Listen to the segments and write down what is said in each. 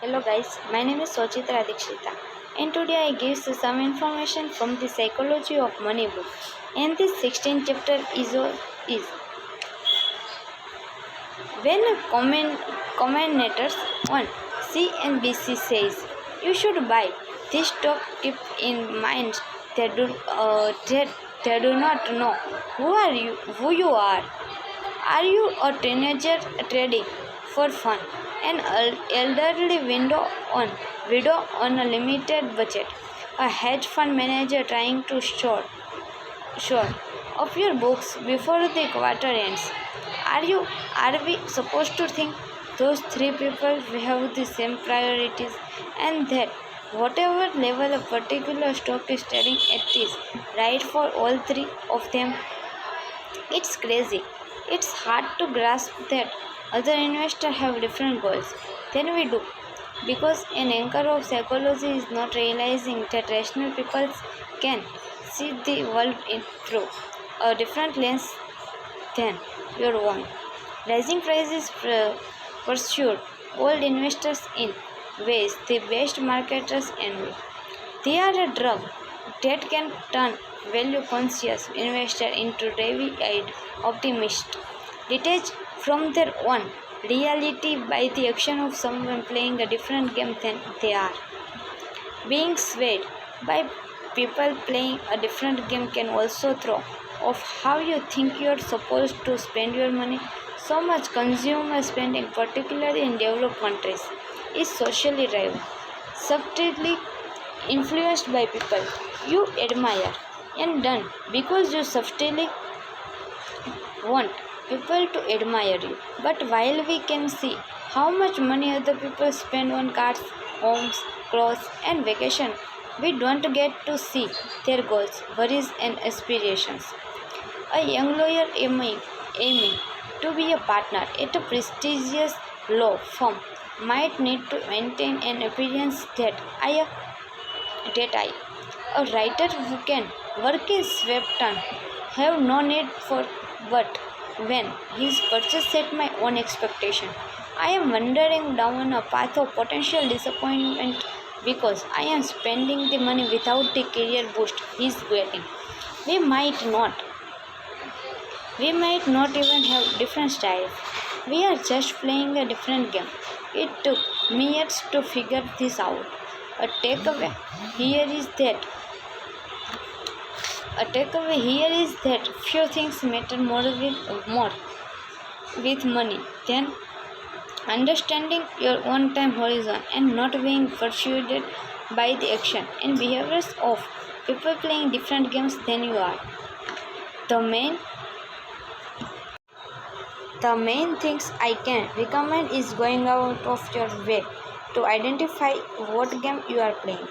Hello guys, my name is Dixita and today I give you some information from the psychology of money book. And this 16th chapter is when commentators on CNBC says you should buy this stock, keep in mind that they do not know who you are. Are you a teenager trading for fun? An elderly widow on a limited budget? A hedge fund manager trying to shore up your books before the quarter ends? Are we supposed to think those three people have the same priorities and that whatever level a particular stock is trading at is right for all three of them? It's crazy. It's hard to grasp that other investors have different goals than we do because an anchor of psychology is not realizing that rational people can see the world through a different lens than your own. Rising prices pursued old investors in ways the best marketers envy. They are a drug that can turn value-conscious investors into heavy-eyed optimists, detached from their own reality by the action of someone playing a different game than they are. Being swayed by people playing a different game can also throw off how you think you're supposed to spend your money. So much consumer spending, particularly in developed countries, is socially driven, subtly influenced by people you admire, and done because you subtly want people to admire you. But while we can see how much money other people spend on cars, homes, clothes, and vacation, we don't get to see their goals, worries, and aspirations. A young lawyer aiming to be a partner at a prestigious law firm might need to maintain an appearance that I, a writer who can work in Swepton, have no need for. But when his purchase set my own expectation, I am wandering down a path of potential disappointment because I am spending the money without the career boost he's getting. We might not. We might not even have different styles. We are just playing a different game. It took me years to figure this out. A takeaway here is that a takeaway here is that few things matter more with money than understanding your own time horizon and not being persuaded by the action and behaviors of people playing different games than you are. The main The main things I can recommend is going out of your way to identify what game you are playing.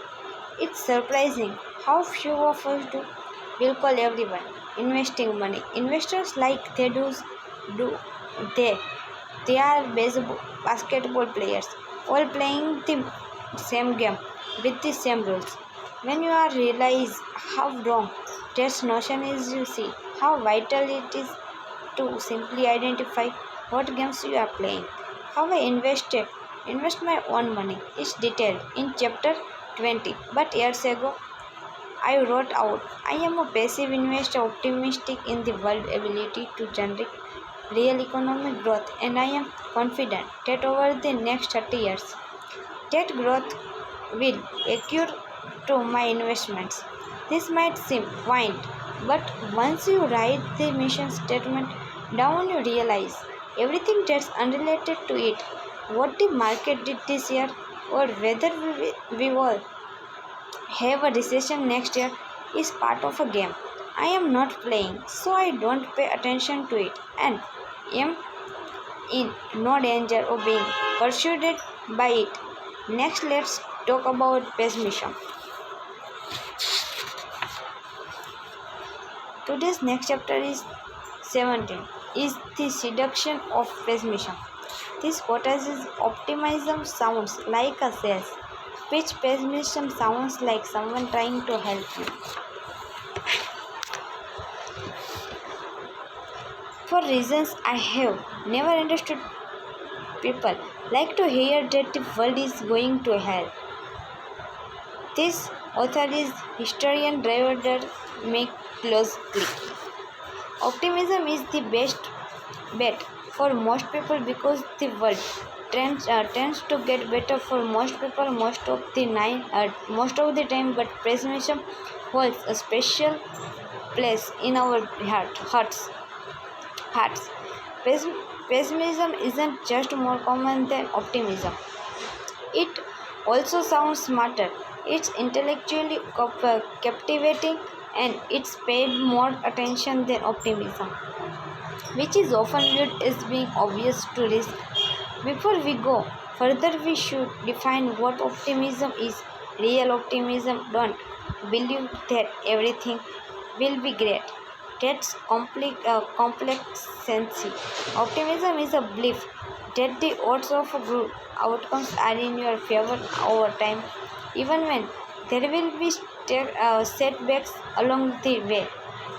It's surprising how few of us do. We'll call everyone investing money. Investors like do they they are basketball players, all playing the same game with the same rules. When you are realize how wrong that notion is, you see how vital it is to simply identify what games you are playing. How I invest my own money is detailed in chapter 20. But years ago, I wrote out I am a passive investor optimistic in the world ability to generate real economic growth, and I am confident that over the next 30 years that growth will accrue to my investments. This might seem quaint, but once you write the mission statement down, you realize everything that's unrelated to it, what the market did this year, or whether we all have a recession next year, is part of a game I am not playing, so I don't pay attention to it and am in no danger of being pursued by it. Next, let's talk about pessimism. Today's next chapter is 17 is the seduction of pessimism. This quotation optimism sounds like a sales pitch. Pessimism sounds like someone trying to help you. For reasons I have never understood, people Like to hear that the world is going to hell. This author is historian Driver McCloskey. Optimism is the best bet for most people because the world tends to get better for most people most of the time, but pessimism holds a special place in our hearts. Pessimism isn't just more common than optimism. It also sounds smarter. It's intellectually captivating, and it's paid more attention than optimism, which is often viewed as being obvious to risk. Before we go further, we should define what optimism is. Real optimism don't believe that everything will be great. That's complacency. Optimism is a belief that the odds of good outcomes are in your favor over time, even when there will be setbacks along the way.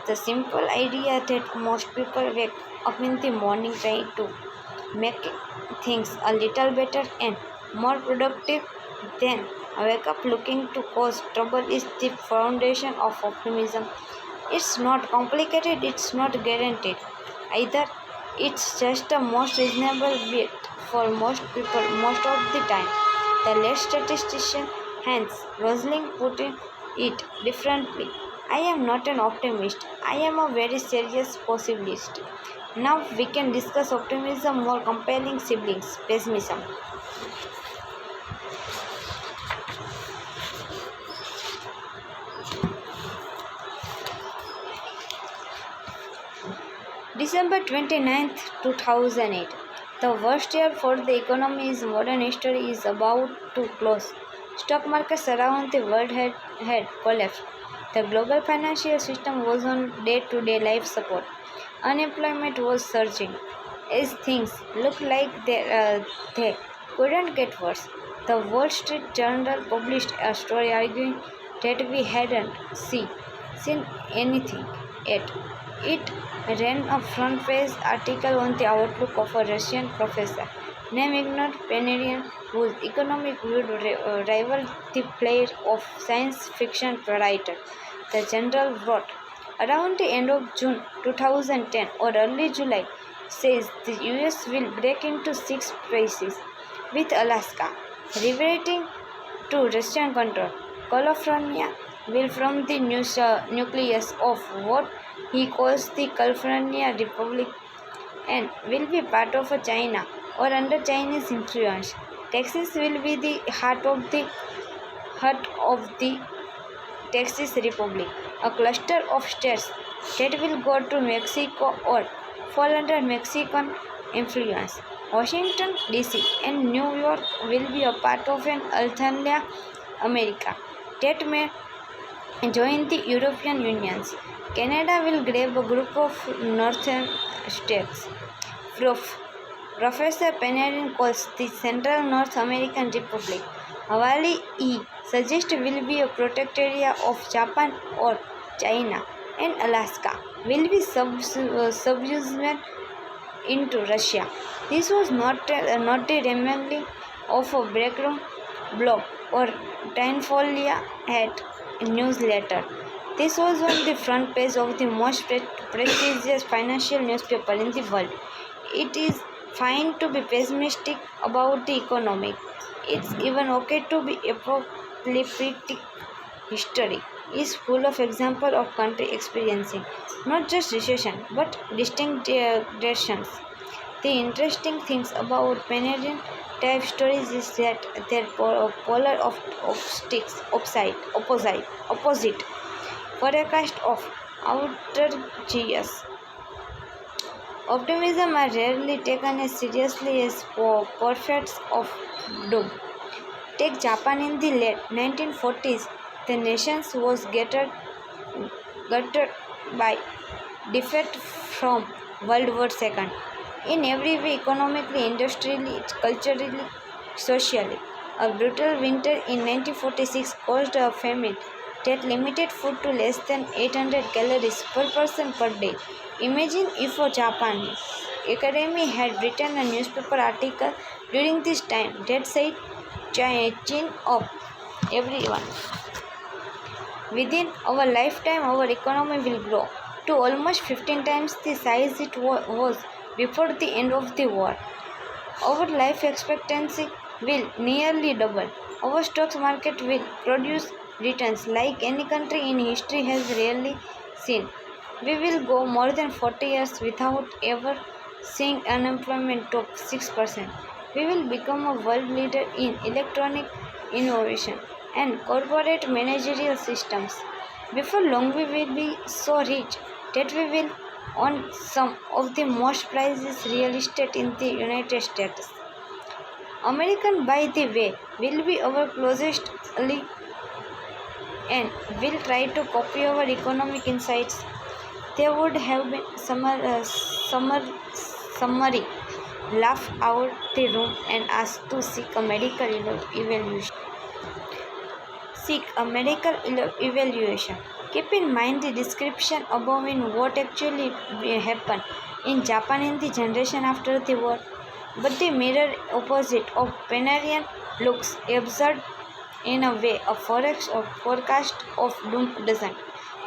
The simple idea that most people wake up in the morning trying to make things a little better and more productive, then wake up looking to cause trouble is the foundation of optimism. It's not complicated, it's not guaranteed either. It's just the most reasonable bet for most people most of the time. The late statistician Hans Rosling put it differently. I am not an optimist. I am a very serious possibilist. Now we can discuss optimism more compelling siblings, pessimism. December 29th, 2008. The worst year for the economy in modern history is about to close. Stock markets around the world had collapsed. The global financial system was on day-to-day life support. Unemployment was surging. As things looked like they couldn't get worse, the Wall Street Journal published a story arguing that we hadn't seen anything yet. It ran a front-page article on the outlook of a Russian professor named Ignat Panerian, whose economic view rivaled the flair of science fiction writer. The journal wrote, around the end of June 2010 or early July, says the US will break into six pieces, with Alaska reverting to Russian control. California will form the nucleus of what he calls the California Republic and will be part of China or under Chinese influence. Texas will be the heart of the Texas Republic, a cluster of states that will go to Mexico or fall under Mexican influence. Washington, D.C. and New York will be a part of an alternate America that may join the European Union. Canada will grab a group of northern states. Professor Panarin calls the Central North American Republic. Hawaii, he suggests, will be a protectorate of Japan or China, and Alaska will be subjugated into Russia. This was not the remodeling of a backroom blog or tinfoil hat newsletter. This was on the front page of the most prestigious financial newspaper in the world. It is fine to be pessimistic about the economy. It's even okay to be apocalyptic. History is full of examples of country experiencing not just recession but distinct directions. The interesting things about Panadian type stories is that they're polar opposite forecast of outrageous. Optimism are rarely taken as seriously as prophets of doom. Take Japan in the late 1940s. The nation was gutted by defeat from World War II. In every way, economically, industrially, culturally, socially. A brutal winter in 1946 caused a famine that limited food to less than 800 calories per person per day. Imagine if a Japanese academy had written a newspaper article During this time, that said, chin up, everyone. Within our lifetime, our economy will grow to almost 15 times the size it was before the end of the war. Our life expectancy will nearly double. Our stock market will produce returns like any country in history has rarely seen. We will go more than 40 years without ever seeing unemployment top 6%. We will become a world leader in electronic innovation and corporate managerial systems. Before long, we will be so rich that we will own some of the most prized real estate in the United States. American, by the way, will be our closest ally and will try to copy our economic insights. They would have been summary, laugh out the room and ask to seek a medical evaluation. Evaluation. Keep in mind the description above in what actually happened in Japan in the generation after the war. But the mirror opposite of Penarian looks absurd in a way a forecast of doom doesn't.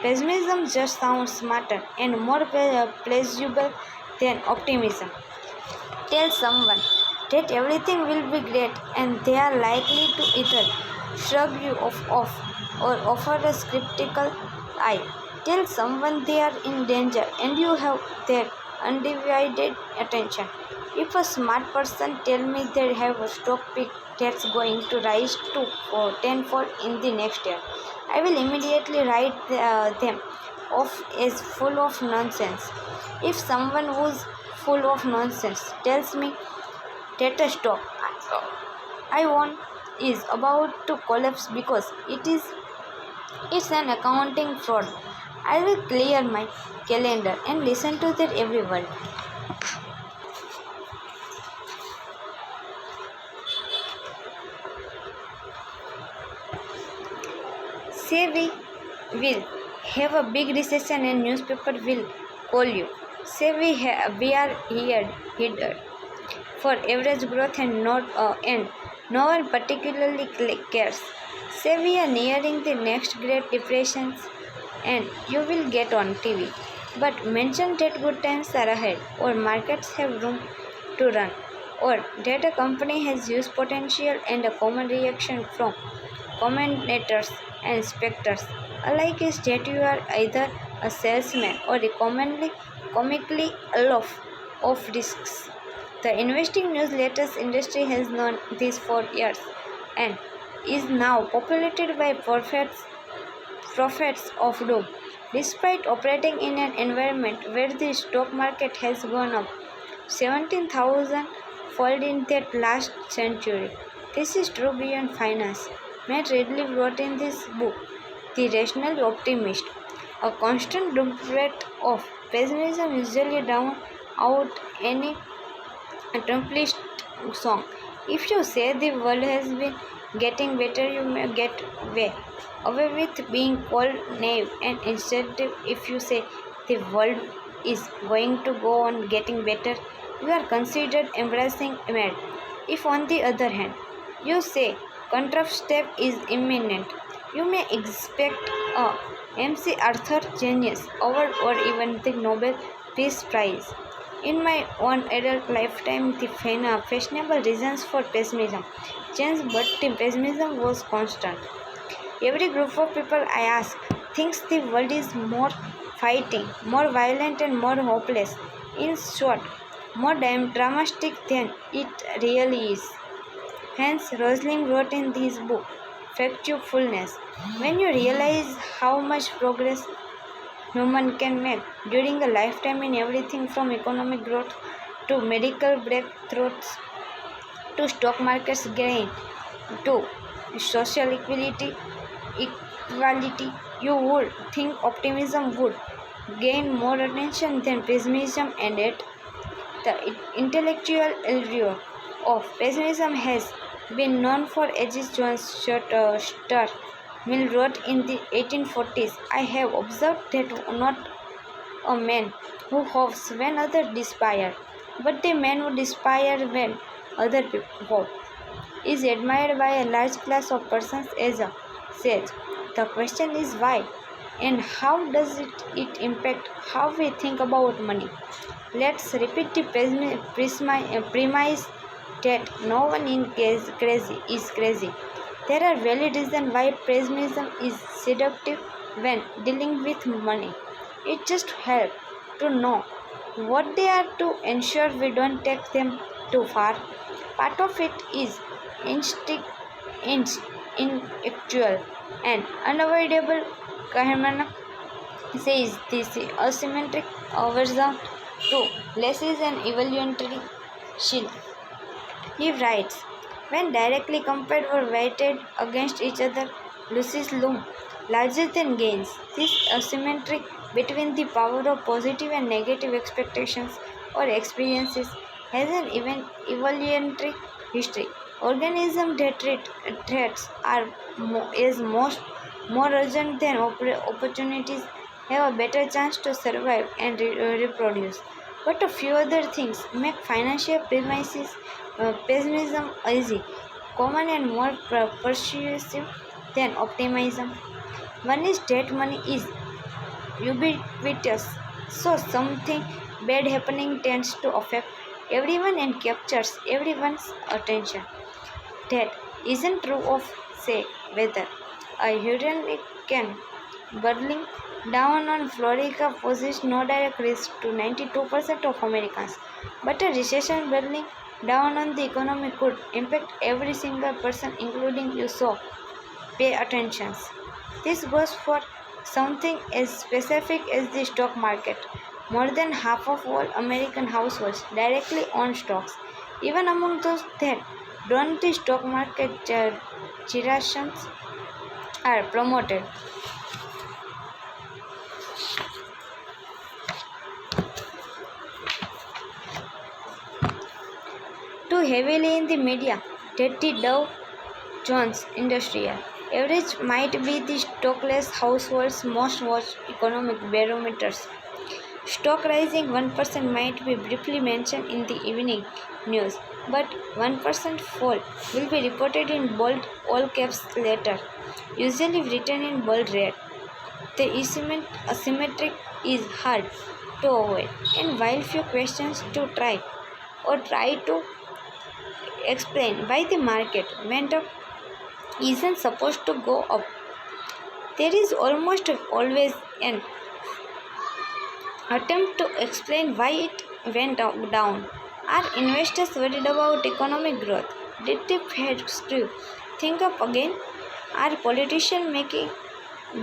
Pessimism just sounds smarter and more plausible than optimism. Tell someone that everything will be great and they are likely to either shrug you off or offer a skeptical eye. Tell someone they are in danger and you have their undivided attention. If a smart person tell me they have a stock pick that's going to rise to tenfold in the next year, I will immediately write them off as full of nonsense. If someone who's full of nonsense tells me that a stock I own is about to collapse because it's an accounting fraud, I will clear my calendar and listen to that every word. Say we will have a big recession and newspaper will call you. Say we are headed for average growth and no one particularly cares. Say we are nearing the next Great Depression and you will get on TV. But mention that good times are ahead or markets have room to run or that a company has huge potential, and a common reaction from commentators and spectators alike is that you are either a salesman or a comically aloft of risks. The investing newsletters industry has known this for years and is now populated by prophets of doom. Despite operating in an environment where the stock market has gone up 17,000 fold in that last century. This is true beyond finance. Matt Ridley wrote in this book, The Rational Optimist, a constant duplicate of pessimism usually drown out any accomplished song. If you say the world has been getting better, you may get away with being called naive, and instead, if you say the world is going to go on getting better, you are considered embracing mad. If, on the other hand, you say step is imminent, you may expect a MC Arthur Genius Award or even the Nobel Peace Prize. In my own adult lifetime, the fashionable reasons for pessimism changed, but the pessimism was constant. Every group of people I ask thinks the world is more fighting, more violent, and more hopeless. In short, more dramatic than it really is. Hence, Rosling wrote in this book, Factfulness. When you realize how much progress human can make during a lifetime in everything from economic growth to medical breakthroughs to stock markets gain to social equality, you would think optimism would gain more attention than pessimism, and yet the intellectual allure of pessimism has been known for ages. John Stuart Mill wrote in the 1840s, I have observed that not a man who hopes when others despair, but the man who despair when other people hope, is admired by a large class of persons as a sage. The question is why, and how does it impact how we think about money? Let's repeat the premise that no one is crazy. There are valid reasons why pessimism is seductive when dealing with money. It just helps to know what they are to ensure we don't take them too far. Part of it is instinct, intellectual, and unavoidable. Kahneman says this asymmetric aversion to less is an evolutionary shield. He writes, when directly compared or weighted against each other, losses loom larger than gains. This asymmetry between the power of positive and negative expectations or experiences has an evolutionary history. Organisms that treat threats are more urgent than opportunities have a better chance to survive and reproduce. But a few other things make financial pessimism easy, common, and more persuasive than optimism. One is that money is ubiquitous, so something bad happening tends to affect everyone and captures everyone's attention. That isn't true of, say, weather. A hurricane burning down on Florida poses no direct risk to 92% of Americans, but a recession burning down on the economy could impact every single person, including you. So, pay attention. This goes for something as specific as the stock market. More than half of all American households directly own stocks. Even among those that don't, the stock market gyrations are promoted too heavily in the media that the Dow Jones Industrial Average might be the stockless household's most watched economic barometers. Stock rising 1% might be briefly mentioned in the evening news, but 1% fall will be reported in bold all caps later, usually written in bold red. The asymmetric is hard to avoid, and while few questions to try to explain why the market went up isn't supposed to go up. There is almost always an attempt to explain why it went down. Are investors worried about economic growth? Did the Fed screw think up again? Are politicians making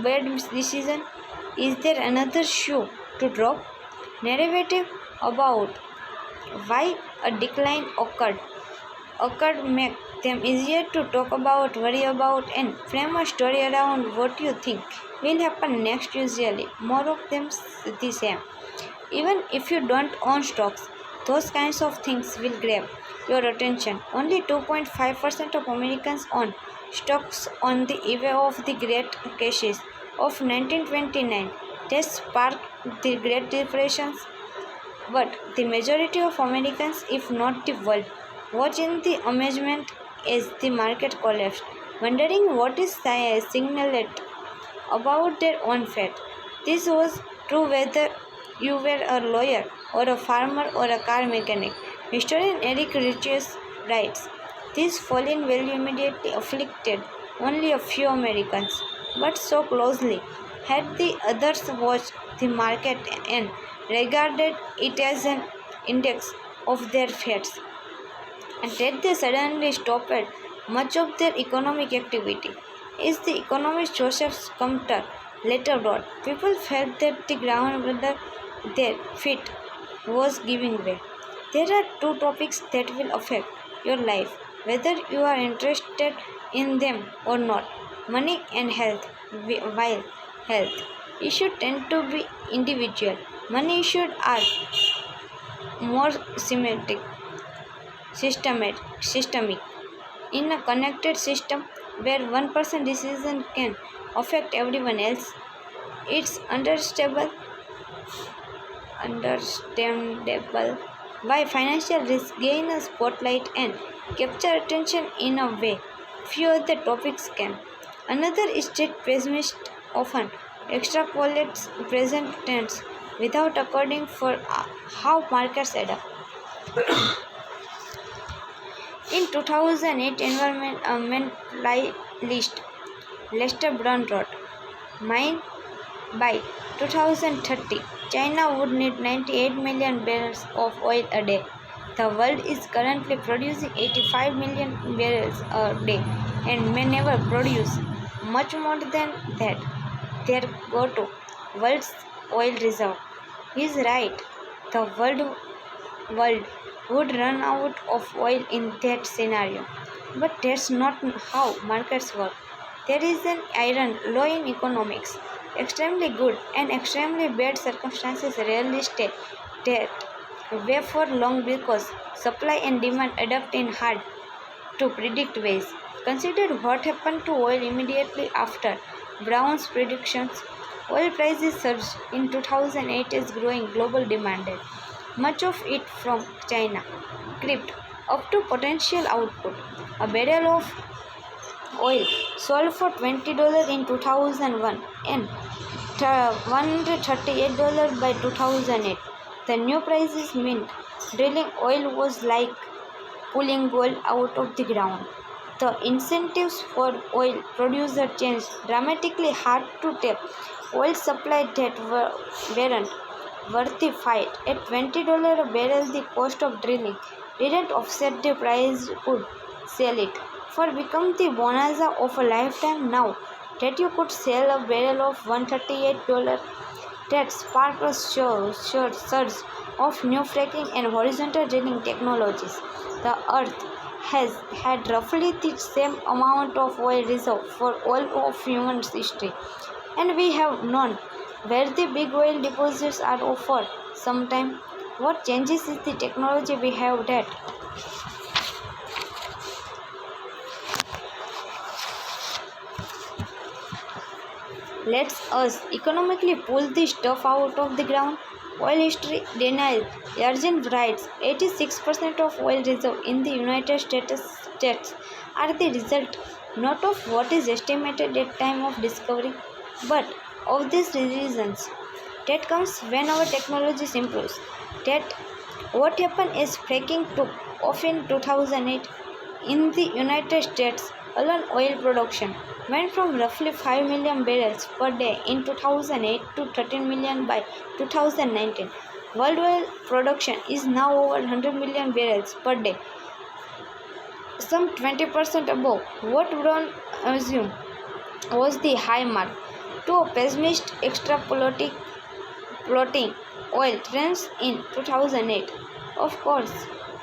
bad decisions? Is there another shoe to drop? Narrative about why a decline occurred make them easier to talk about, worry about, and frame a story around what you think will happen next. Usually, more of them the same. Even if you don't own stocks, those kinds of things will grab your attention. Only 2.5% of Americans own stocks on the eve of the Great Crisis of 1929 that sparked the Great Depressions. But the majority of Americans, if not the world, watched in the amazement as the market collapsed, wondering what is signaled about their own fate. This was true whether you were a lawyer or a farmer or a car mechanic. Historian Eric Riches writes, this fall in value immediately afflicted only a few Americans, but so closely had the others watched the market and regarded it as an index of their fates, and that they suddenly stopped much of their economic activity. As the economist Joseph Sumter later wrote, people felt that the ground under their feet was giving way. There are two topics that will affect your life, whether you are interested in them or not: money and health. While health issues tend to be individual, money issues are more systemic. In a connected system where one person's decision can affect everyone else, it's understandable why financial risks gain a spotlight and capture attention in a way few other topics can. Another is that pessimists often extrapolates present trends without according for how markets adapt. In 2008 environmentalist Lester Brown wrote, "Mine by 2030, China would need 98 million barrels of oil a day. The world is currently producing 85 million barrels a day and may never produce much more than that. There go to world's oil reserve." He is right. The world would run out of oil in that scenario. But that's not how markets work. There is an iron law in economics. Extremely good and extremely bad circumstances rarely stay that way for long because supply and demand adapt in hard to predict ways. Consider what happened to oil immediately after Brown's predictions. Oil prices surged in 2008 as growing global demand, much of it from China, crept up to potential output. A barrel of oil sold for $20 in 2001 and $138 by 2008. The new prices meant drilling oil was like pulling gold out of the ground. The incentives for oil producers changed dramatically. Hard to tap oil supply that weren't worth the fight. At $20 a barrel, the cost of drilling didn't offset the price could sell it for become the bonanza of a lifetime. Now that you could sell a barrel of $138, that sparked a surge of new fracking and horizontal drilling technologies. The earth has had roughly the same amount of oil reserve for all of human history, and we have known where the big oil deposits are for some time. What changes is the technology we have that lets us economically pull the stuff out of the ground. Oil history denial. Argent writes 86% of oil reserve in the United States are the result not of what is estimated at time of discovery, but of these reasons. That comes when our technology improves. That what happened is fracking took off in 2008 in the United States. Alone oil production went from roughly 5 million barrels per day in 2008 to 13 million by 2019. World oil production is now over 100 million barrels per day, some 20% above what Brown assumed was the high mark. To a pessimist plotting oil trends in 2008, of course,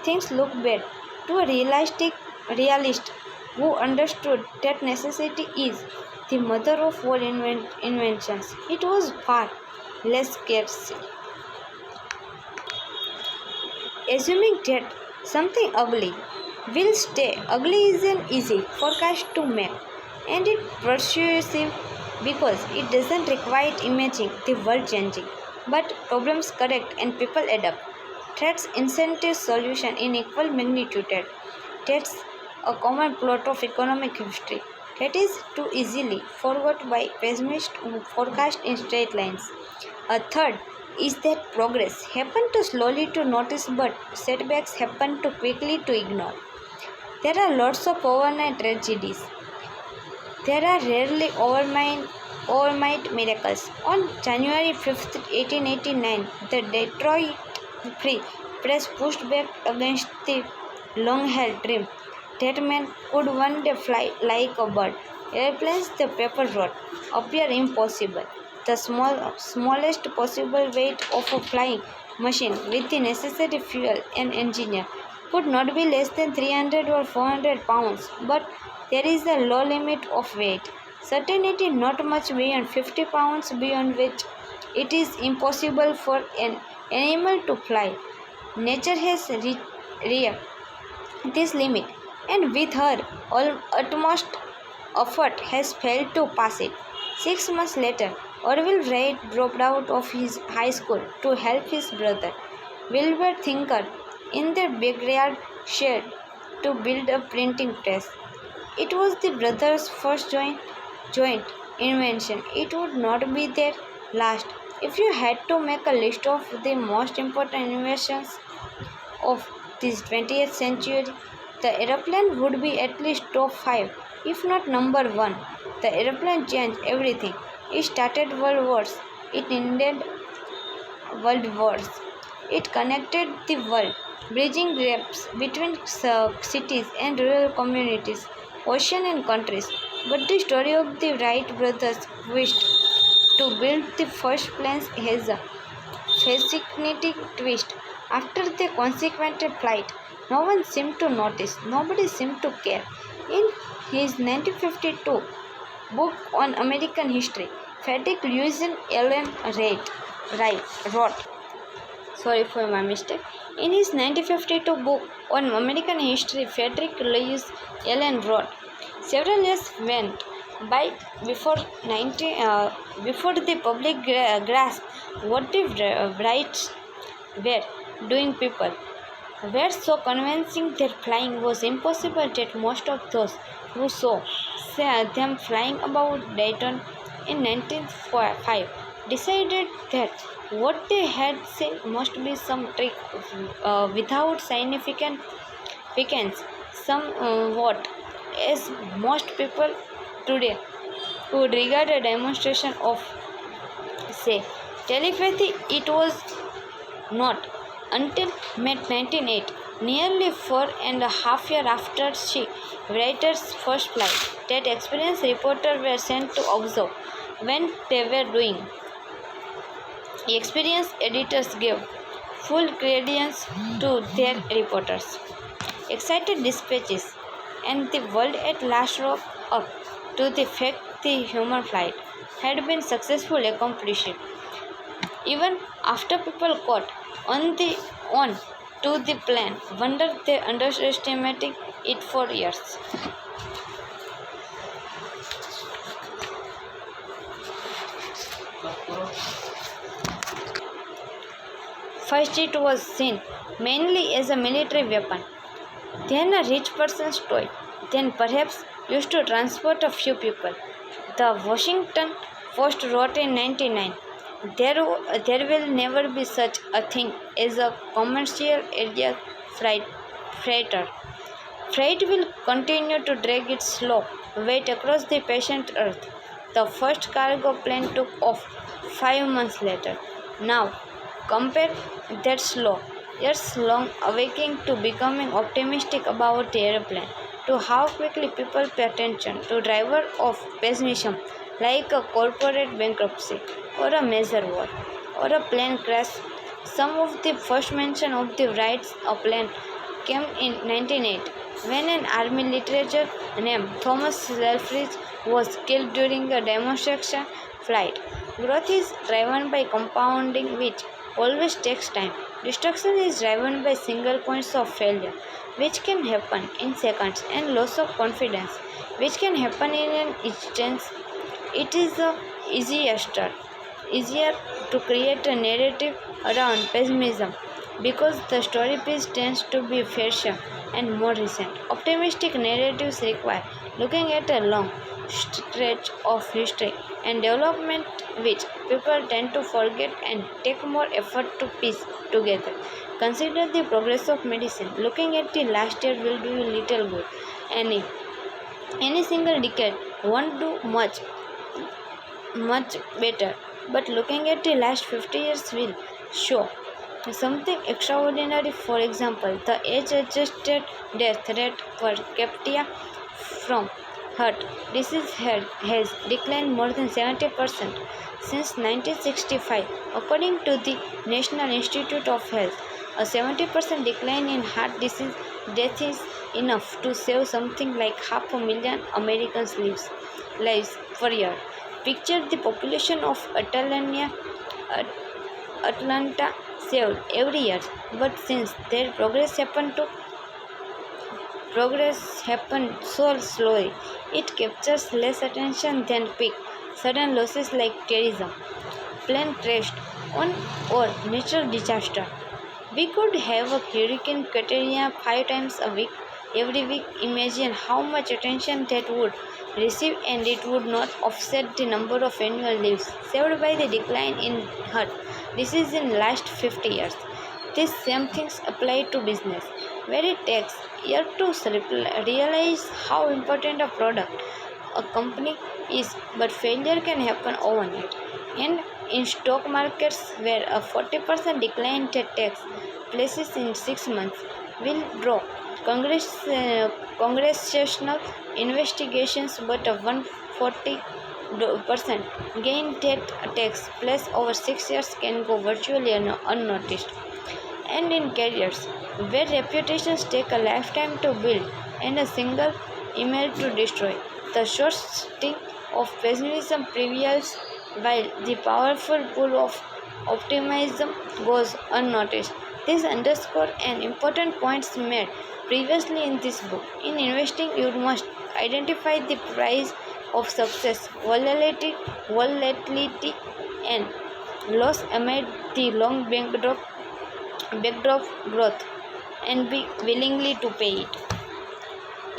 things look bad. To a realist who understood that necessity is the mother of all inventions, it was far less scarce. Assuming that something ugly will stay ugly is an easy forecast to make, and it persuasive because it doesn't require imaging the world changing, but problems correct and people adapt. Threats, incentives, solution in equal magnitude. That's a common plot of economic history that is too easily forgot by pessimists who forecast in straight lines. A third is that progress happen too slowly to notice, but setbacks happen too quickly to ignore. There are lots of overnight tragedies. There are rarely overnight miracles. On January 5th, 1889, the Detroit Free Press pushed back against the long-held dream that man could one day fly like a bird. Airplanes, the paper wrote, appear impossible. The smallest possible weight of a flying machine with the necessary fuel and engineer could not be less than 300 or 400 pounds, but there is a low limit of weight. Certainty not much beyond 50 pounds, beyond which it is impossible for an animal to fly. Nature has reached this limit, and with her utmost effort has failed to pass it. 6 months later, Orville Wright dropped out of his high school to help his brother, Wilbur Thinker, in their backyard shed to build a printing press. It was the brothers' first joint invention. It would not be their last. If you had to make a list of the most important inventions of this 20th century, the aeroplane would be at least top 5, if not number 1. The aeroplane changed everything. It started world wars. It ended world wars. It connected the world, bridging gaps between cities and rural communities, ocean and countries. But the story of the Wright brothers' quest to build the first planes has a fascinating twist. After the consequent flight, no one seemed to notice, nobody seemed to care. In his 1952 book on American history, Frederick Lewis Allen wrote, sorry for my mistake. In his 1952 book on American history, Frederick Lewis Allen wrote, several years went by before the public grasped what the Wrights were doing. People were so convincing that flying was impossible that most of those who saw them flying about Dayton in 1905 decided that what they had said must be some trick without significance, somewhat as most people today would regard a demonstration of, say, telepathy. It was not until May 1908, nearly 4.5 years after she Wright's first flight, that experienced reporters were sent to observe when they were doing. Experienced editors gave full credence to their reporters. Excited dispatches, and the world at last woke up to the fact the human flight had been successfully accomplished. Even after people caught on to the plane, wondered they underestimating it for years. First, it was seen mainly as a military weapon, then a rich person's toy, then perhaps used to transport a few people. The Washington Post wrote in 1999, there will never be such a thing as a commercial area freighter. Freight will continue to drag its slow weight across the patient earth. The first cargo plane took off 5 months later. Now, compare that slow, years-long awakening to becoming optimistic about the airplane, to how quickly people pay attention to driver of pessimism like a corporate bankruptcy or a major war or a plane crash. Some of the first mention of the Wrights a plane came in 1908 when an army literature named Thomas Selfridge was killed during a demonstration flight. Growth is driven by compounding, which always takes time. Destruction is driven by single points of failure, which can happen in seconds, and loss of confidence, which can happen in an instant. It is easier to create a narrative around pessimism because the story piece tends to be fresher and more recent. Optimistic narratives require looking at a long stretch of history and development which people tend to forget and take more effort to piece together. Consider the progress of medicine. Looking at the last year will do you little good. Any single decade won't do much better, but looking at the last 50 years will show something extraordinary. For example, the age-adjusted death rate per capita from heart disease has declined more than 70% since 1965, according to the National Institute of Health. A 70% decline in heart disease death is enough to save something like 500,000 Americans' lives per year. Picture the population of Atlanta saved every year, but since their progress happened so slowly, it captures less attention than big sudden losses like terrorism, plane crashed on, or natural disaster. We could have a hurricane Katrina 5 times a week, every week. Imagine how much attention that would receive, and it would not offset the number of annual leaves saved by the decline in herd disease in last 50 years. These same things apply to business, where it takes years to realize how important a product a company is, but failure can happen overnight. And in stock markets, where a 40% decline takes place in 6 months, will draw congressional investigations, but a 140% gain that takes place over 6 years can go virtually unnoticed. And in careers, where reputations take a lifetime to build and a single email to destroy, the short sting of pessimism prevails while the powerful pull of optimism goes unnoticed. This underscores an important point made previously in this book. In investing, you must identify the price of success, volatility and loss amid the long backdrop growth, and be willingly to pay it.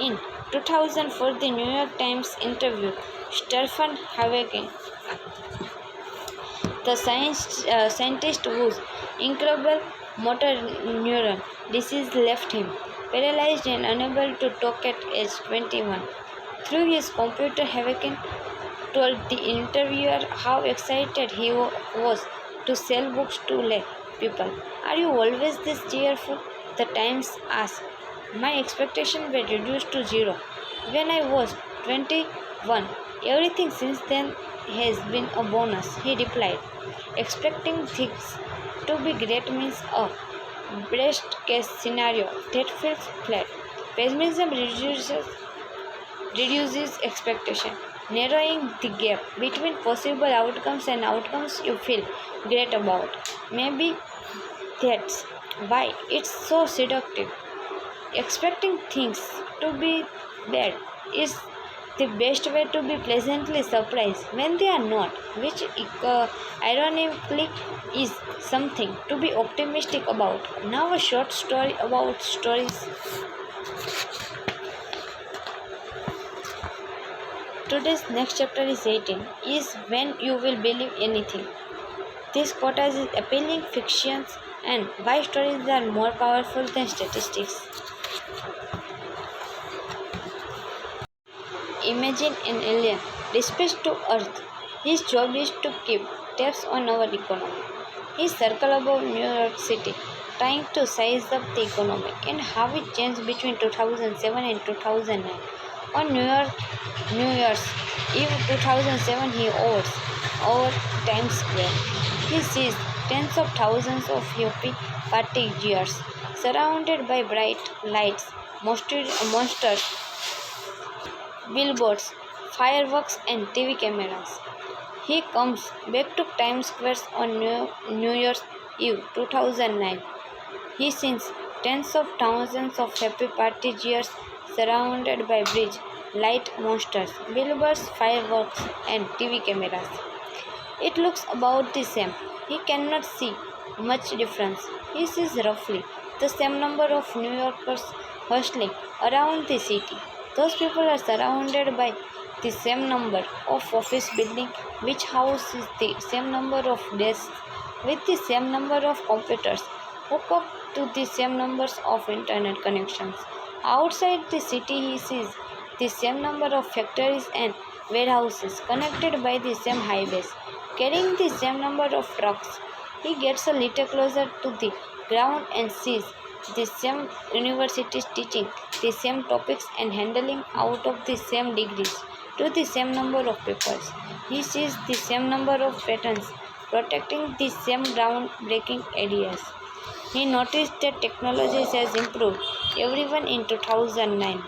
In 2004, the New York Times interviewed Stephen Hawking, the scientist whose incredible motor neuron disease left him paralyzed and unable to talk at age 21. Through his computer, Hawking told the interviewer how excited he was to sell books to lay people. Are you always this cheerful? The Times asked. My expectations were reduced to zero when I was 21. Everything since then has been a bonus, he replied. Expecting things to be great means a best case scenario that feels flat. Pessimism reduces expectation, narrowing the gap between possible outcomes and outcomes you feel great about. Maybe that's why it's so seductive. Expecting things to be bad is the best way to be pleasantly surprised when they are not, which ironically is something to be optimistic about. Now, a short story about stories. Today's next chapter is 18, is when you will believe anything. This quote is appealing fictions and why stories are more powerful than statistics. Imagine an alien dispatched to Earth. His job is to keep tabs on our economy. He circles above New York City, trying to size up the economy and how it changed between 2007 and 2009. On New Year's Eve 2007, he hovers over Times Square. He sees tens of thousands of happy partygoers surrounded by bright lights, monsters, billboards, fireworks, and TV cameras. He comes back to Times Square on New Year's Eve 2009. He sees tens of thousands of happy partygoers surrounded by bridge light monsters, billboards, fireworks, and TV cameras. It looks about the same. He cannot see much difference. He sees roughly the same number of New Yorkers hustling around the city. Those people are surrounded by the same number of office buildings, which houses the same number of desks with the same number of computers hooked up to the same numbers of internet connections. Outside the city, he sees the same number of factories and warehouses connected by the same highways, carrying the same number of trucks. He gets a little closer to the ground and sees the same universities teaching the same topics and handling out of the same degrees to the same number of people. He sees the same number of patents protecting the same groundbreaking ideas. He noticed that technology has improved everyone in 2009.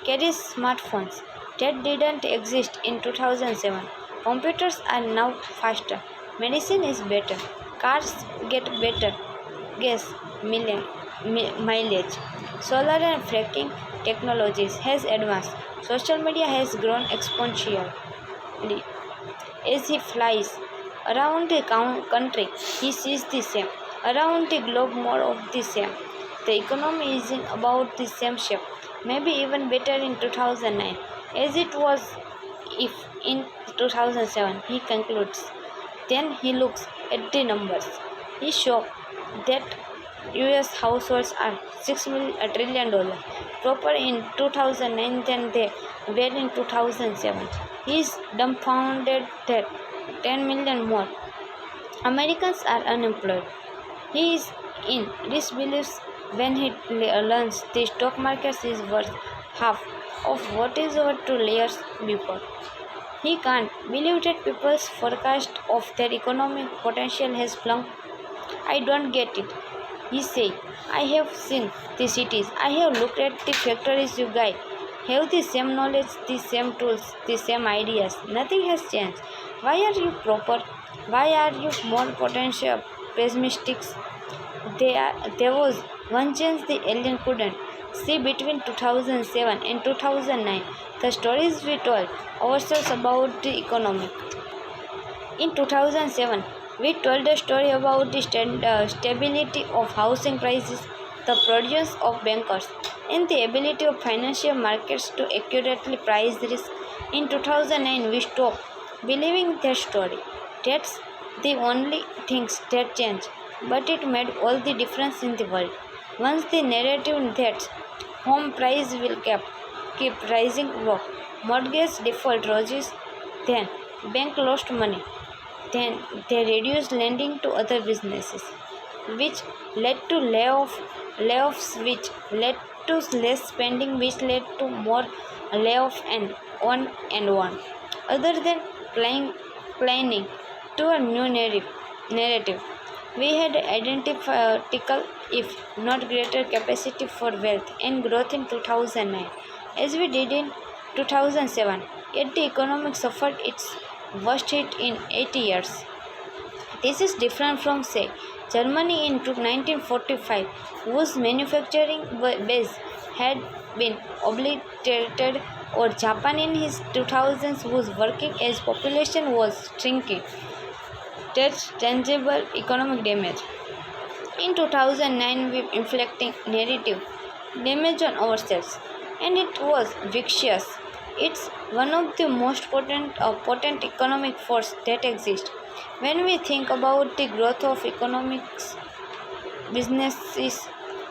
Carries smartphones that didn't exist in 2007. Computers are now faster. Medicine is better. Cars get better gas mileage. Solar and fracking technologies has advanced. Social media has grown exponentially. As he flies around the country, he sees the same Around the globe, more of the same. The economy is in about the same shape, maybe even better in 2009, as it was if in 2007, he concludes. Then he looks at the numbers. He shows that US households are $6 trillion proper in 2009 than they were in 2007. He is dumbfounded that 10 million more Americans are unemployed. He is in disbelief when he learns the stock market is worth half of what is over 2 years before. He can't believe that people's forecast of their economic potential has flunked. I don't get it. He says, I have seen the cities. I have looked at the factories you guys have the same knowledge, the same tools, the same ideas. Nothing has changed. Why are you proper? Why are you more potential pessimistic? There was one change the alien couldn't see between 2007 and 2009. The stories we told ourselves about the economy. In 2007, we told a story about the stability of housing prices, the prudence of bankers, and the ability of financial markets to accurately price risk. In 2009, we stopped believing that story. That's the only things that changed, but it made all the difference in the world. Once the narrative that home price will keep rising broke, mortgage default roses, then bank lost money. Then they reduced lending to other businesses, which led to layoffs, which led to less spending, which led to more layoffs, and on and on. Other than planning to a new narrative, we had identical, if not greater, capacity for wealth and growth in 2009, as we did in 2007. Yet the economy suffered its worst hit in 80 years. This is different from, say, Germany in 1945, whose manufacturing base had been obliterated, or Japan in his 2000s, whose working age population was shrinking. That's tangible economic damage. In 2009, we inflicting narrative damage on ourselves, and it was vicious. It's one of the most potent economic force that exist. When we think about the growth of economics, businesses,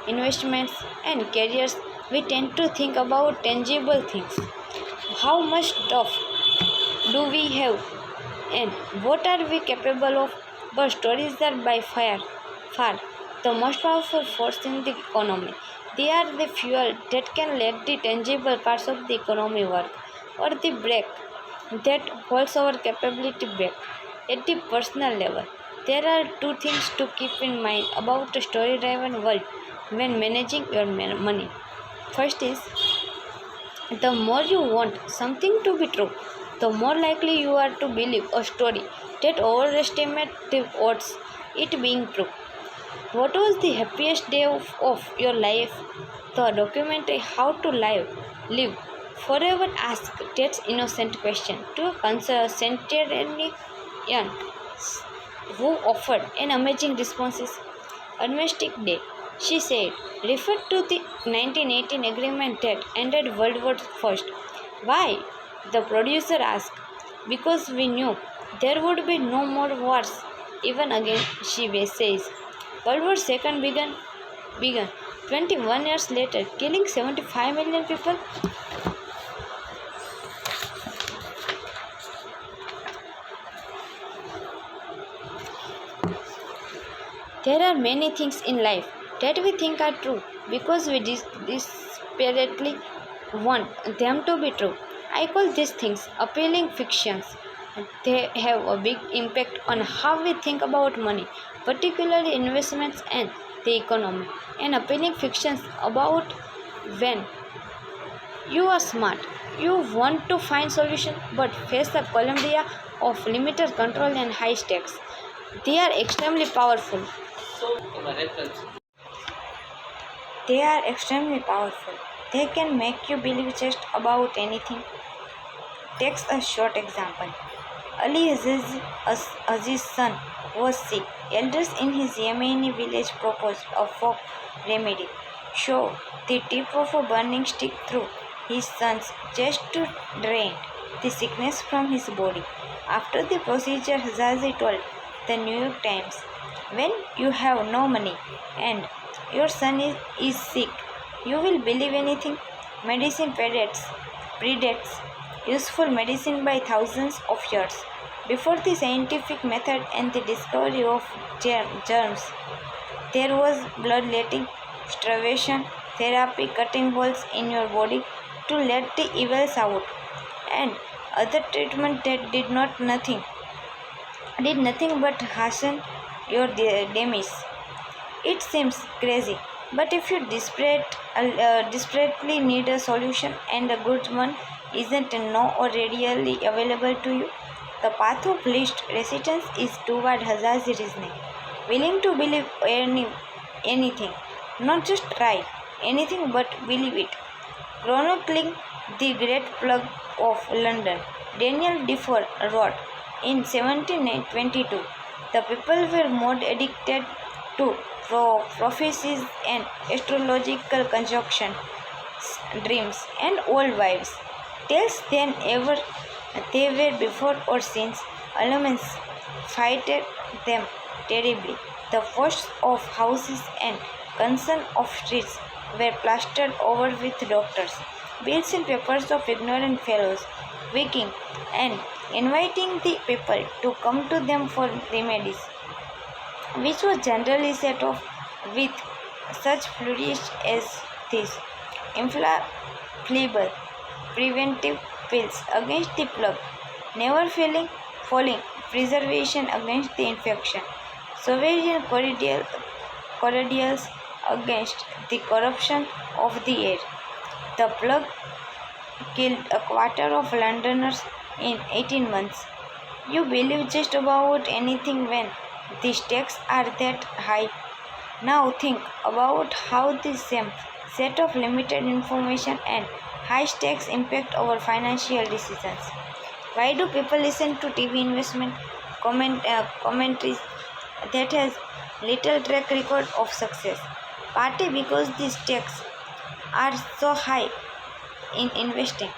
investments, and careers, we tend to think about tangible things. How much stuff do we have, and what are we capable of? But stories are by far the most powerful force in the economy. They are the fuel that can let the tangible parts of the economy work, or the brake that holds our capability back. At the personal level, there are two things to keep in mind about a story-driven world when managing your money. First is, the more you want something to be true, the more likely you are to believe a story that overestimates the odds it being true. What was the happiest day of your life? The documentary How to Live Forever asks that innocent question to a centenarian who offered an amazing response. Armistice Day, she said, referred to the 1918 agreement that ended World War I. Why? The producer asked. Because we knew there would be no more wars. Even again, she says. World War II began 21 years later, killing 75 million people. There are many things in life that we think are true because we desperately want them to be true. I call these things appealing fictions. They have a big impact on how we think about money, particularly investments and the economy. An appealing fictions about when you are smart, you want to find solution but face the Columbia of limited control and high stakes. They are extremely powerful. They are extremely powerful. They can make you believe just about anything. Take a short example. Ali Aziz's son was sick. Elders in his Yemeni village proposed a folk remedy. Show the tip of a burning stick through his son's chest to drain the sickness from his body. After the procedure, Hazazi told the New York Times, when you have no money and your son is sick, you will believe anything. Medicine predates useful medicine by thousands of years. Before the scientific method and the discovery of germs, there was bloodletting, starvation, therapy, cutting holes in your body to let the evils out, and other treatment that did nothing but hasten your demise. It seems crazy, but if you desperately need a solution and a good one isn't no or readily available to you, the path of least resistance is toward Hazazi reasoning, willing to believe anything, not just try anything but believe it. Chronicling the Great Plague of London, Daniel Defoe wrote in 1722, the people were more addicted to prophecies and astrological conjunctions, dreams, and old wives' tales than ever they were before or since. Alamans fighted them terribly. The posts of houses and concern of streets were plastered over with doctors, bills and papers of ignorant fellows, begging and inviting the people to come to them for remedies, which was generally set off with such flourish as this: infallible preventive pills against the plague, never falling preservation against the infection, sovereign cordials against the corruption of the air. The plague killed a quarter of Londoners in 18 months. You believe just about anything when the stakes are that high. Now think about how the same set of limited information and high stakes impact our financial decisions. Why do people listen to TV investment commentaries that has little track record of success? Partly because the stakes are so high in investing.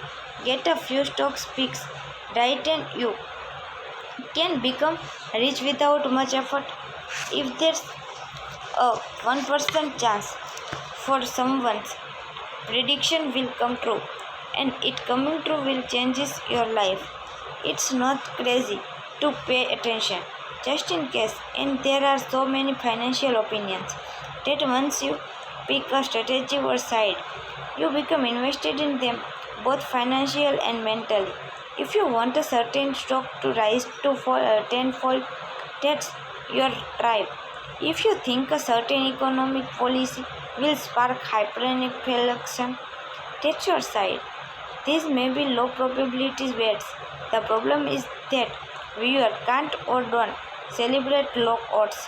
Get a few stock picks right and you can become rich without much effort. If there's a 1% chance for someone's prediction will come true, and it coming true will changes your life, it's not crazy to pay attention just in case. And there are so many financial opinions that once you pick a strategy or side, you become invested in them both financial and mentally. If you want a certain stock to rise to tenfold, that's your tribe. If you think a certain economic policy will spark hyperinflation, that's your side. These may be low probability bets. The problem is that viewer can't or don't celebrate low odds,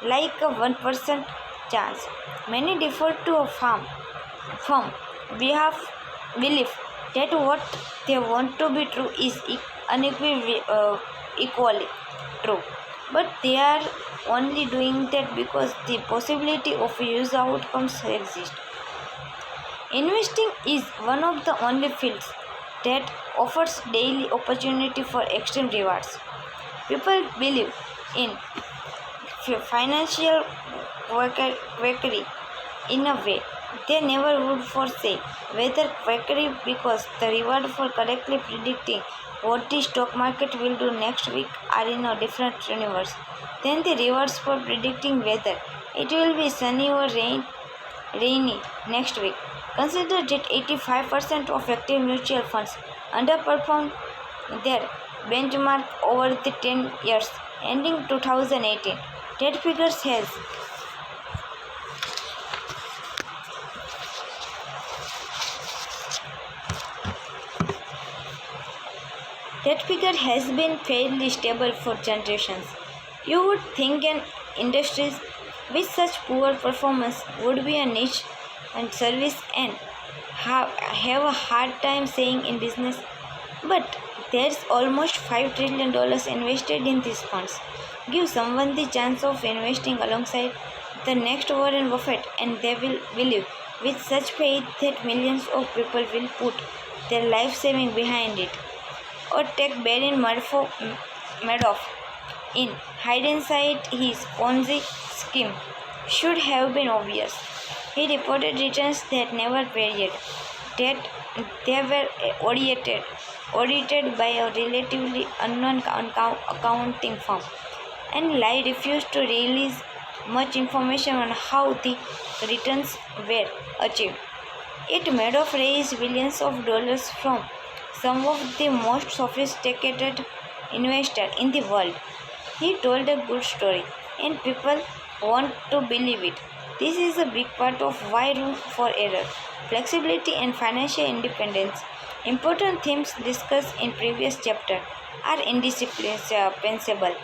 like a 1% chance. Many default to a firm belief that what they want to be true is equally true, but they are only doing that because the possibility of use outcomes exist. Investing is one of the only fields that offers daily opportunity for extreme rewards. People believe in financial quackery in a way they never would for say whether quackery, because the reward for correctly predicting what the stock market will do next week are in a different universe than the rewards for predicting whether it will be sunny or rainy next week. Consider that 85% of active mutual funds underperformed their benchmark over the 10 years ending 2018. That figure has been fairly stable for generations. You would think an industries with such poor performance would be a niche and service and have a hard time staying in business. But there's almost $5 trillion invested in these funds. Give someone the chance of investing alongside the next Warren Buffett, and they will believe with such faith that millions of people will put their life saving behind it. Or take Baron Madoff. In hindsight, his Ponzi scheme should have been obvious. He reported returns that never varied, that they were audited by a relatively unknown accounting firm, and Lie refused to release much information on how the returns were achieved. It made of raise billions of dollars from some of the most sophisticated investors in the world. He told a good story, and people want to believe it. This is a big part of why room for error, flexibility, and financial independence, important themes discussed in previous chapter, are indispensable.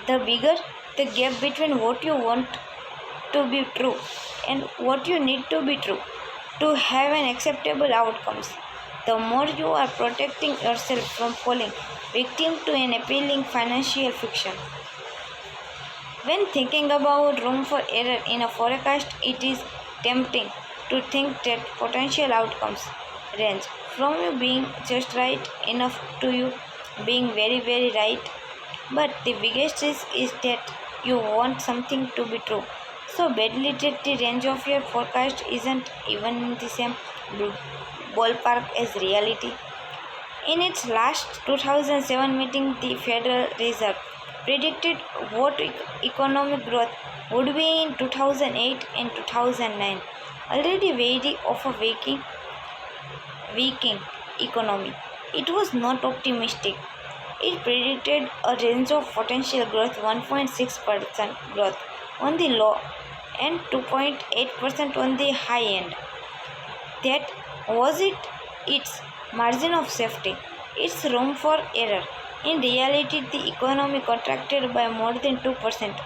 The bigger the gap between what you want to be true and what you need to be true to have an acceptable outcomes, the more you are protecting yourself from falling victim to an appealing financial fiction. When thinking about room for error in a forecast, it is tempting to think that potential outcomes range from you being just right enough to you being very, very right. But the biggest risk is that you want something to be true so badly that the range of your forecast isn't even in the same ballpark as reality. In its last 2007 meeting, the Federal Reserve predicted what economic growth would be in 2008 and 2009, already wary of a weakening economy. It was not optimistic. It predicted a range of potential growth 1.6% growth on the low and 2.8% on the high end. That was its margin of safety, its room for error. In reality, the economy contracted by more than 2%,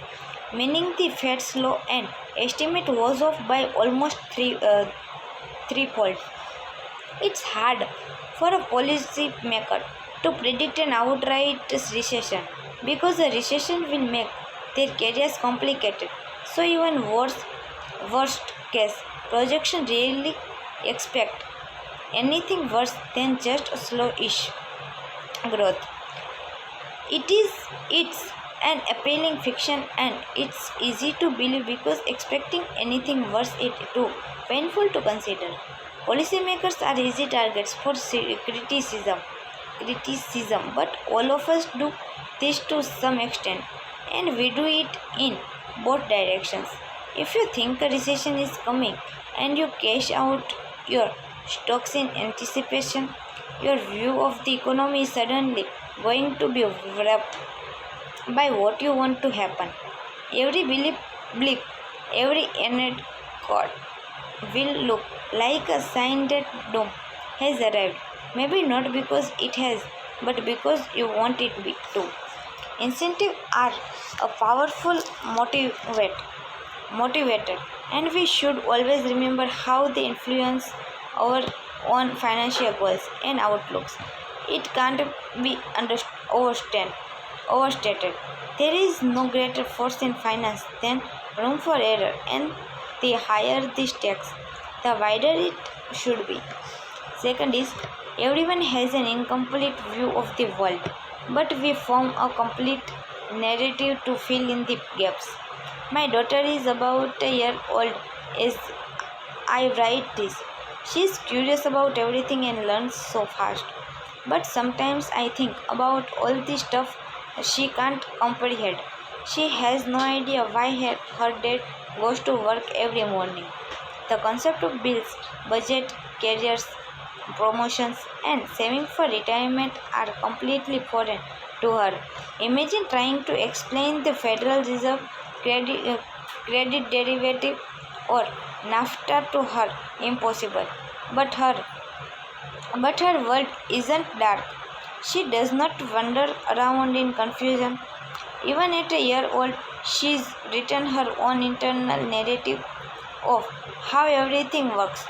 meaning the Fed's low end estimate was off by almost threefold. It's hard for a policymaker to predict an outright recession because a recession will make their careers complicated. So even worst case projection rarely expect anything worse than just a slow-ish growth. It's an appealing fiction, and it's easy to believe because expecting anything worse is too painful to consider. Policymakers are easy targets for criticism, but all of us do this to some extent, and we do it in both directions. If you think a recession is coming and you cash out your stocks in anticipation, your view of the economy is suddenly going to be wrapped by what you want to happen. Every blip, every ended chord will look like a sign that doom has arrived. Maybe not because it has, but because you want it to. Incentives are a powerful motivator, and we should always remember how they influence our own financial goals and outlooks. It can't be overstated. There is no greater force in finance than room for error, and the higher the stakes, the wider it should be. Second is, everyone has an incomplete view of the world, but we form a complete narrative to fill in the gaps. My daughter is about a year old as I write this. She is curious about everything and learns so fast. But sometimes I think about all the stuff she can't comprehend. She has no idea why her dad goes to work every morning. The concept of bills, budget, careers, promotions, and saving for retirement are completely foreign to her. Imagine trying to explain the Federal Reserve credit derivative or NAFTA to her. Impossible. But her world isn't dark. She does not wander around in confusion. Even at a year old, she's written her own internal narrative of how everything works.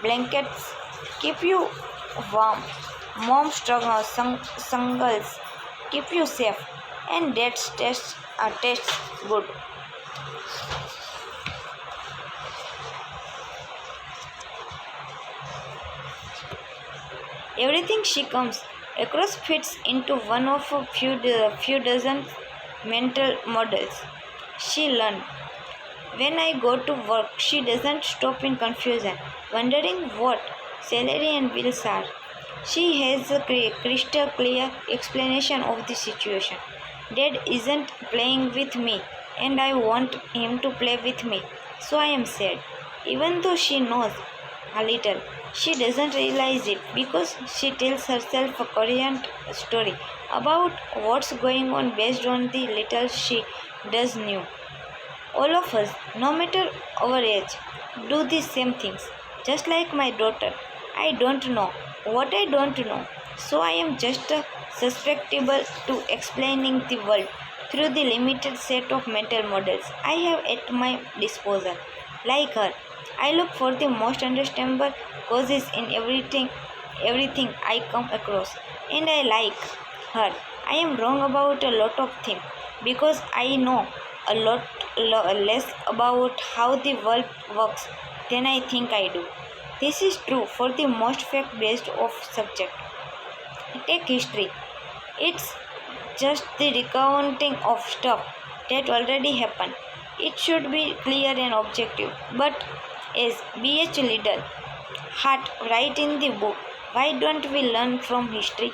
Blankets keep you warm, Mom sungles keep you safe, and dad's tastes good. Everything she comes across fits into one of a few dozen mental models she learned. When I go to work, she doesn't stop in confusion, wondering what salary and bills are. She has a crystal clear explanation of the situation. Dad isn't playing with me, and I want him to play with me, so I am sad. Even though she knows a little, she doesn't realize it because she tells herself a coherent story about what's going on based on the little she does know. All of us, no matter our age, do the same things. Just like my daughter, I don't know what I don't know, so I am just susceptible to explaining the world through the limited set of mental models I have at my disposal. Like her, I look for the most understandable causes in everything I come across, and I like her. I am wrong about a lot of things because I know a lot less about how the world works than I think I do. This is true for the most fact-based of subject. Take history. It's just the recounting of stuff that already happened. It should be clear and objective. But as B.H. Liddell Hart write in the book, Why Don't We Learn from History?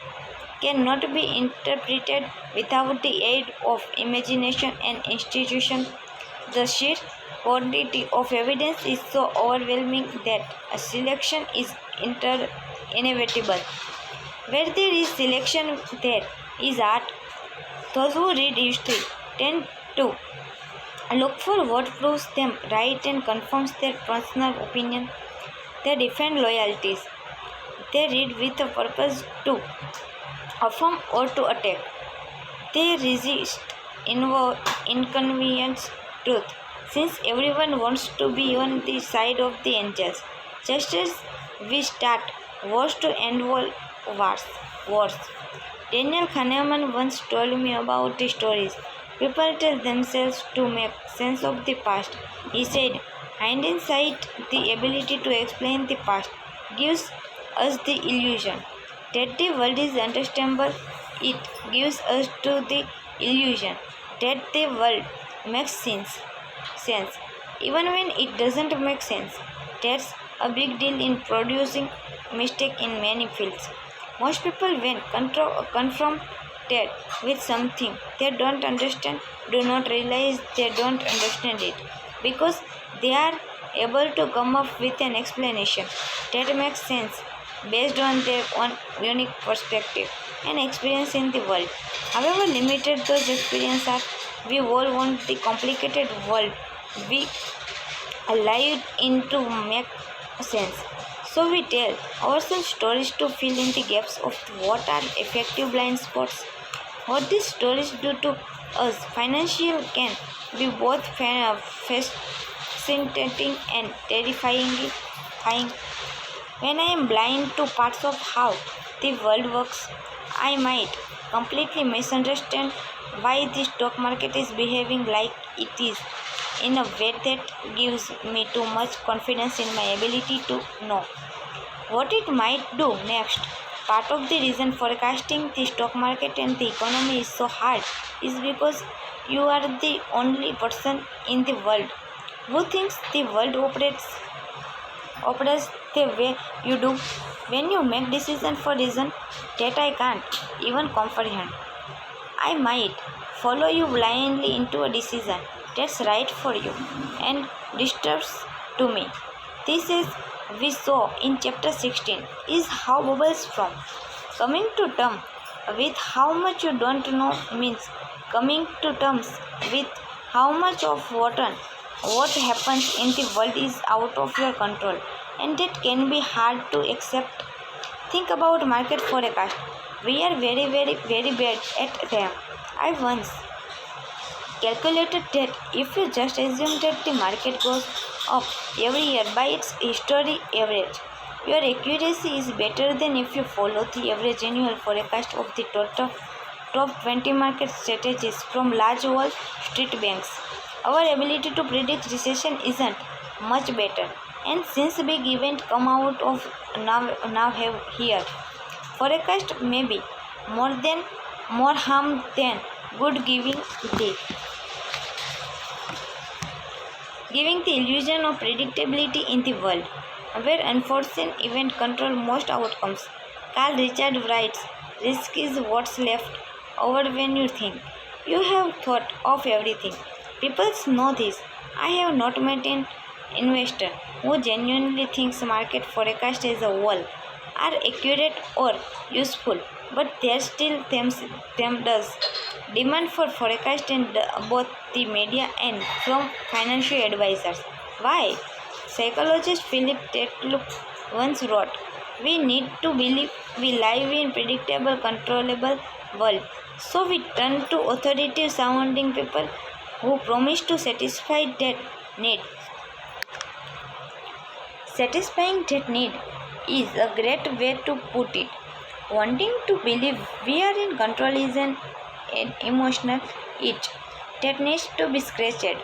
Cannot be interpreted without the aid of imagination and institution. The sheer quantity of evidence is so overwhelming that a selection is inevitable. Where there is selection, there is art. Those who read history tend to look for what proves them right and confirms their personal opinion. They defend loyalties. They read with a purpose to affirm or to attack. They resist inconvenience truth, since everyone wants to be on the side of the angels. Just as we start wars to end wars. Daniel Kahneman once told me about the stories people tell themselves to make sense of the past. He said, hindsight, the ability to explain the past, gives us the illusion that the world is understandable. It gives us to the illusion that the world makes sense, even when it doesn't make sense. That's a big deal in producing mistake in many fields. Most people, when confronted with something they don't understand, do not realize they don't understand it because they are able to come up with an explanation that makes sense based on their own unique perspective and experience in the world. However limited those experiences are, we all want the complicated world we alive in to make sense. So we tell ourselves stories to fill in the gaps of what are effective blind spots. What these stories do to us financially can be both fascinating and terrifying. When I am blind to parts of how the world works, I might completely misunderstand why the stock market is behaving like it is in a way that gives me too much confidence in my ability to know what it might do next. Part of the reason forecasting the stock market and the economy is so hard is because you are the only person in the world who thinks the world operates the way you do. When you make decisions for reasons that I can't even comprehend, I might follow you blindly into a decision that's right for you and disturbs to me. This is we saw in chapter 16 is how bubbles from. Coming to terms with how much you don't know means coming to terms with how much of what happens in the world is out of your control, and that can be hard to accept. Think about market forecast. We are very, very, very bad at them. I once calculated that if you just assume that the market goes up every year by its historic average, Your accuracy is better than if you follow the average annual forecast of the top 20 market strategies from large Wall Street banks. Our ability to predict recession isn't much better. And since big events come out of now have here, forecast may be more harm than good, giving the illusion of predictability in the world, where unforeseen events control most outcomes. Carl Richard writes, risk is what's left over when you think you have thought of everything. People know this. I have not met an investor who genuinely thinks market forecasts as a whole are accurate or useful, but there still does demand for forecast in both the media and from financial advisors. Why? Psychologist Philip Tetlock once wrote, "We need to believe we live in predictable, controllable world, so we turn to authoritative sounding people who promise to satisfy that need." Satisfying that need is a great way to put it. Wanting to believe we are in control is an emotional itch that needs to be scratched,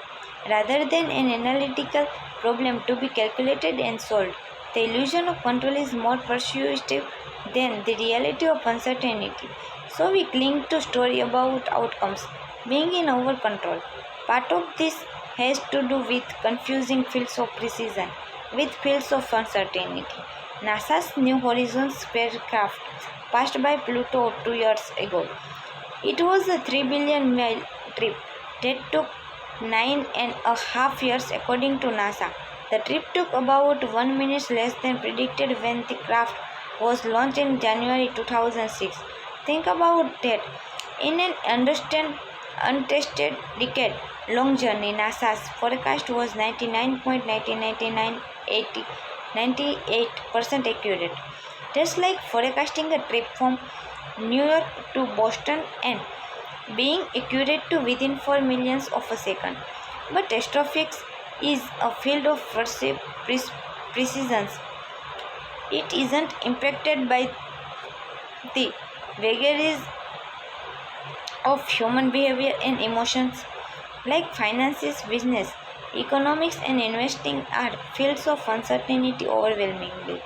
rather than an analytical problem to be calculated and solved. The illusion of control is more persuasive than the reality of uncertainty. So we cling to story about outcomes being in our control. Part of this has to do with confusing fields of precision with fields of uncertainty. NASA's New Horizons spacecraft passed by Pluto 2 years ago. It was a 3 billion mile trip that took 9.5 years according to NASA. The trip took about 1 minute less than predicted when the craft was launched in January 2006. Think about that. In an untested decade-long journey, NASA's forecast was 98% accurate. That's like forecasting a trip from New York to Boston and being accurate to within 4 millionths of a second. But astrophysics is a field of precision. It isn't impacted by the vagaries of human behavior and emotions. Like finances, business, economics, and investing are fields of uncertainty overwhelmingly,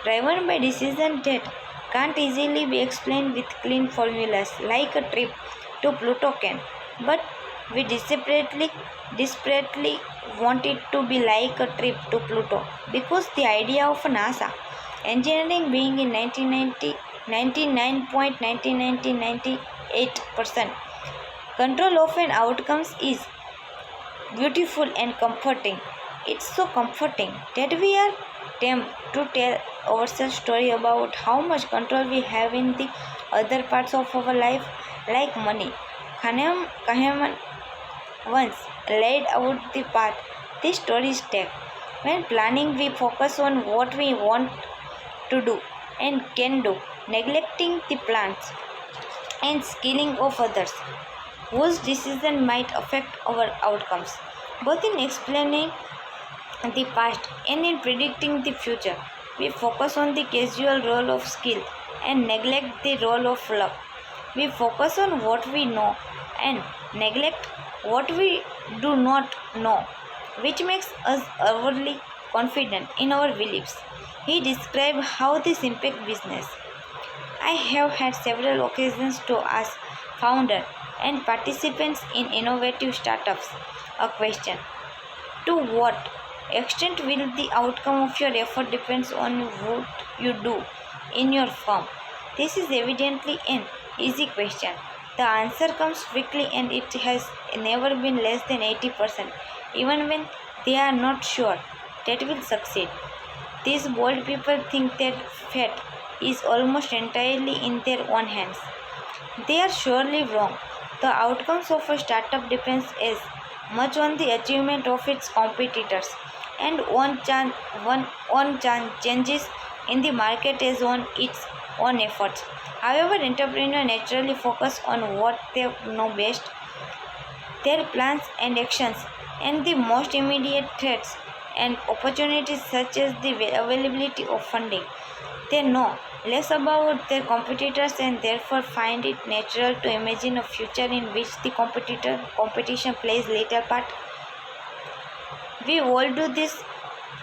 driven by decisions that can't easily be explained with clean formulas like a trip to Pluto can. But we desperately want it to be like a trip to Pluto because the idea of NASA engineering being in 99.9998% control of an outcomes is beautiful and comforting. It's so comforting that we are tempted to tell ourselves story about how much control we have in the other parts of our life, like money. Kahneman once laid out the path these stories take. When planning, we focus on what we want to do and can do, neglecting the plans and skilling of others whose decision might affect our outcomes. Both in explaining the past and in predicting the future, we focus on the casual role of skill and neglect the role of luck. We focus on what we know and neglect what we do not know, which makes us overly confident in our beliefs. He described how this impacts business. I have had several occasions to ask founders and participants in innovative startups a question. To what extent will the outcome of your effort depends on what you do in your firm? This is evidently an easy question. The answer comes quickly and it has never been less than 80%, even when they are not sure that will succeed. These bold people think their fate is almost entirely in their own hands. They are surely wrong. The outcomes of a startup depends as much on the achievement of its competitors and changes in the market as on its own efforts. However, entrepreneurs naturally focus on what they know best, their plans and actions, and the most immediate threats and opportunities such as the availability of funding. They know less about their competitors and therefore find it natural to imagine a future in which the competition plays little part. We all do this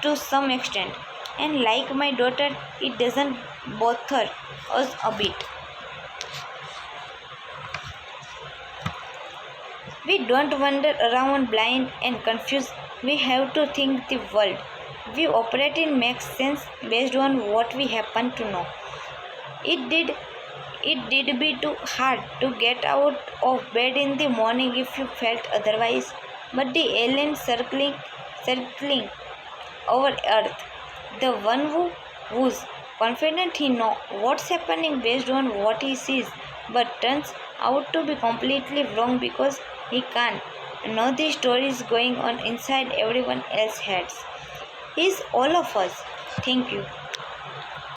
to some extent, and like my daughter, it doesn't bother us a bit. We don't wander around blind and confused. We have to think the world we operate in makes sense based on what we happen to know. It did it did be too hard to get out of bed in the morning if you felt otherwise. But the alien circling over Earth, the one who's confident he know what's happening based on what he sees, but turns out to be completely wrong because he can't know the stories going on inside everyone else's heads. He's all of us. Thank you.